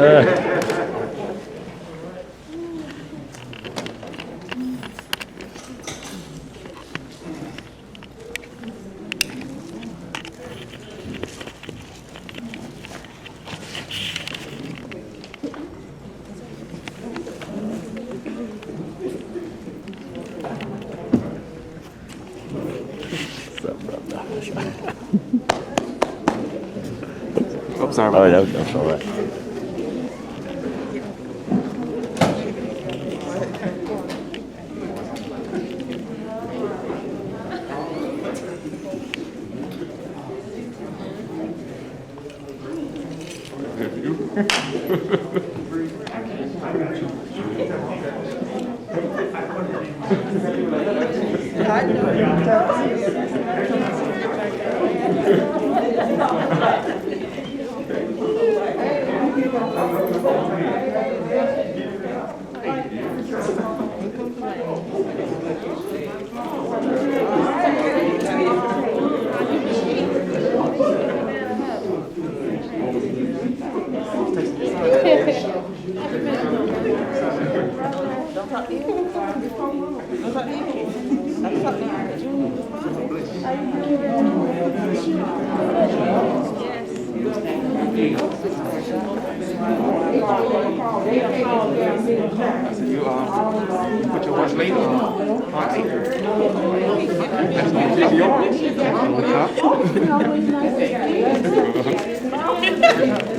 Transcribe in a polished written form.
Oh, sorry Oh, about that's all right. you. Put your watch later. On tape. That's on the top.